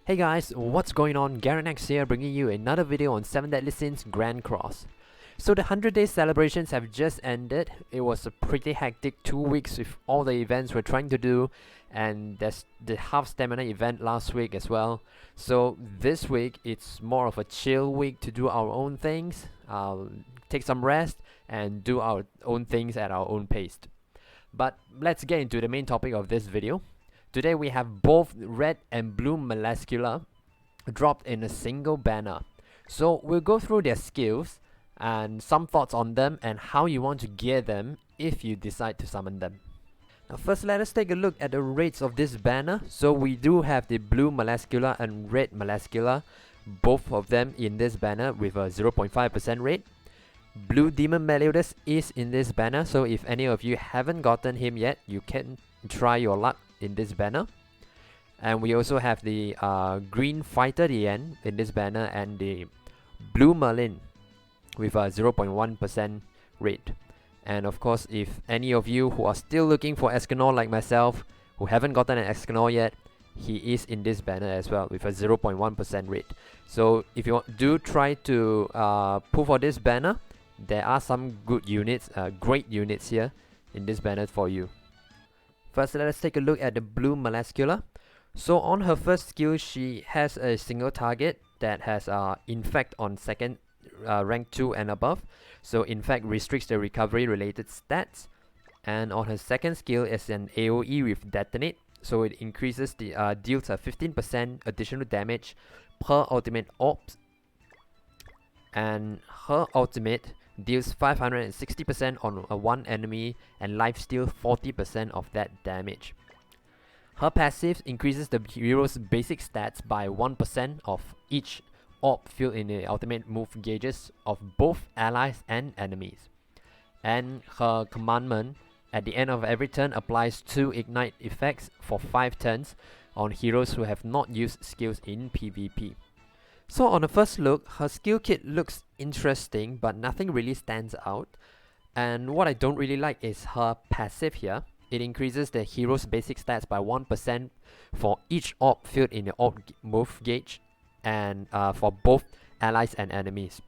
Hey guys, what's going on? Garanex here, bringing you another video on 7 Deadly Sins Grand Cross. So the 100-day celebrations have just ended. It was a pretty hectic 2 weeks with all the events we're trying to do, and there's the half stamina event last week as well. So this week it's more of a chill week to do our own things, take some rest, and do our own things at our own pace. But let's get into the main topic of this video. Today we have both Red and Blue Melascula dropped in a single banner. So we'll go through their skills and some thoughts on them and how you want to gear them if you decide to summon them. Now first let us take a look at the rates of this banner. So we do have the Blue Melascula and Red Melascula, both of them in this banner with a 0.5% rate. Blue Demon Meliodas is in this banner, so if any of you haven't gotten him yet, you can try your luck in this banner. And we also have the Green Fighter DN in this banner and the Blue Merlin with a 0.1% rate. And of course, if any of you who are still looking for Escanor like myself, who haven't gotten an Escanor yet, he is in this banner as well with a 0.1% rate. So if you do try to pull for this banner, there are some good units, great units here in this banner for you. First, let us take a look at the Blue Melascula. So on her first skill, she has a single target that has Infect on second rank 2 and above. So Infect restricts the recovery related stats. And on her second skill is an AoE with Detonate. So it increases the deals a 15% additional damage per ultimate orbs. And her ultimate deals 560% on one enemy and lifesteal 40% of that damage. Her passive increases the hero's basic stats by 1% of each orb filled in the ultimate move gauges of both allies and enemies. And her commandment at the end of every turn applies 2 ignite effects for 5 turns on heroes who have not used skills in PvP. So on the first look, her skill kit looks interesting, but nothing really stands out. And what I don't really like is her passive here. It increases the hero's basic stats by 1% for each orb filled in the orb move gauge, and for both allies and enemies.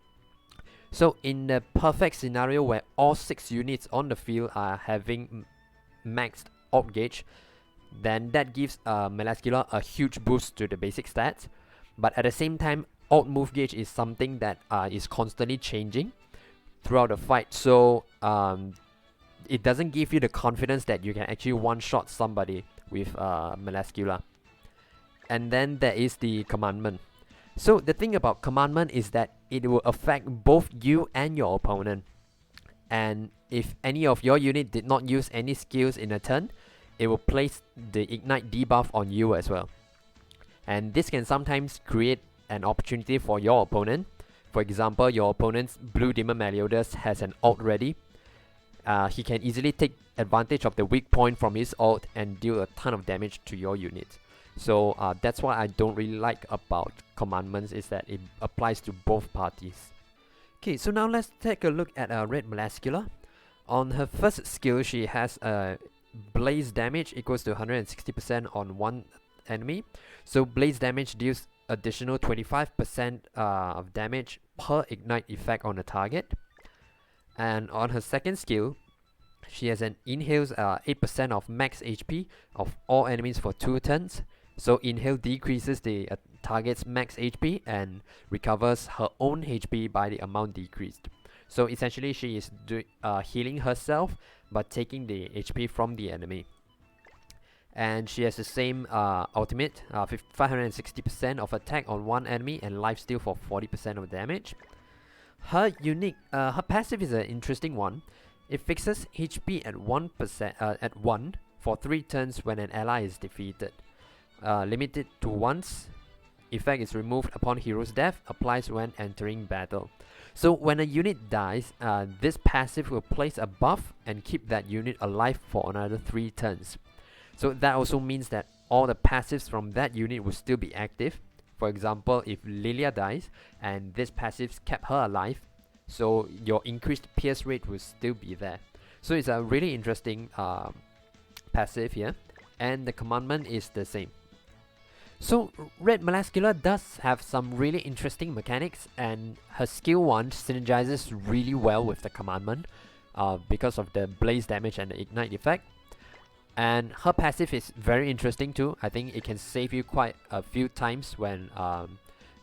So in the perfect scenario where all 6 units on the field are having maxed orb gauge, then that gives Melascula a huge boost to the basic stats. But at the same time, alt move gauge is something that is constantly changing throughout the fight. So it doesn't give you the confidence that you can actually one-shot somebody with Melascula. And then there is the commandment. So the thing about commandment is that it will affect both you and your opponent. And if any of your unit did not use any skills in a turn, it will place the ignite debuff on you as well. And this can sometimes create an opportunity for your opponent. For example, your opponent's Blue Demon Meliodas has an ult ready. He can easily take advantage of the weak point from his ult and deal a ton of damage to your unit. So that's what I don't really like about commandments, is that it applies to both parties. Okay, so now let's take a look at Red Melascula. On her first skill, she has blaze damage equals to 160% on one enemy. So blaze damage deals additional 25% of damage per ignite effect on the target. And on her second skill, she has an inhales 8% of max HP of all enemies for 2 turns. So inhale decreases the target's max HP and recovers her own HP by the amount decreased. So essentially she is healing herself but taking the HP from the enemy. And she has the same ultimate, 560% of attack on one enemy and lifesteal for 40% of damage. Her her passive is an interesting one. It fixes HP at 1% at 1 for 3 turns when an ally is defeated. Limited to once. Effect is removed upon hero's death. Applies when entering battle. So when a unit dies, this passive will place a buff and keep that unit alive for another 3 turns. So that also means that all the passives from that unit will still be active. For example, if Lilia dies and this passive kept her alive, so your increased pierce rate will still be there. So it's a really interesting passive here, and the commandment is the same. So Red Melascula does have some really interesting mechanics, and her skill 1 synergizes really well with the Commandant because of the blaze damage and the ignite effect. And her passive is very interesting too. I think it can save you quite a few times when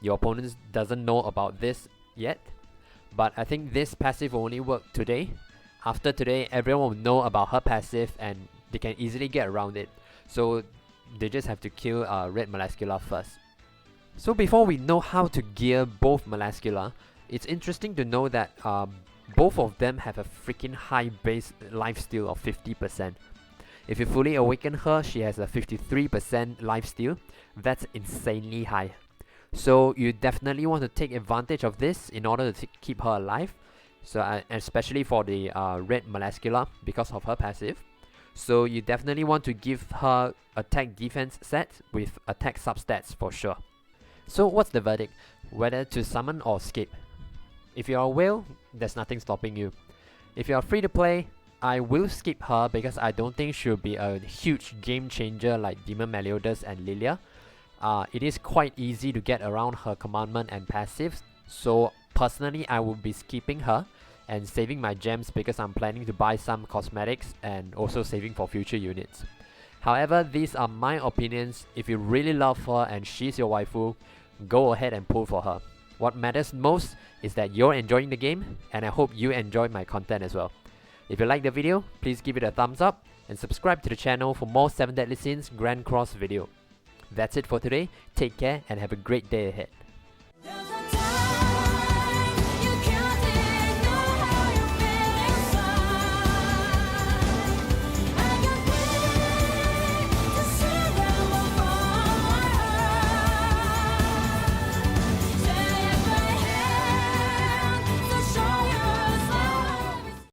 your opponent doesn't know about this yet. But I think this passive will only work today. After today, everyone will know about her passive and they can easily get around it. So they just have to kill Red Melascula first. So before we know how to gear both Melascula, it's interesting to know that both of them have a freaking high base lifesteal of 50%. If you fully awaken her, she has a 53% lifesteal. That's insanely high. So you definitely want to take advantage of this in order to keep her alive. So especially for the Red Melascula because of her passive. So you definitely want to give her attack defense set with attack substats for sure. So what's the verdict? Whether to summon or skip? If you're a whale, there's nothing stopping you. If you're free to play, I will skip her because I don't think she'll be a huge game changer like Demon Meliodas and Lilia. It is quite easy to get around her commandment and passives, so personally I will be skipping her and saving my gems because I'm planning to buy some cosmetics and also saving for future units. However, these are my opinions. If you really love her and she's your waifu, go ahead and pull for her. What matters most is that you're enjoying the game, and I hope you enjoy my content as well. If you like the video, please give it a thumbs up and subscribe to the channel for more 7 Deadly Sins Grand Cross video. That's it for today. Take care and have a great day ahead.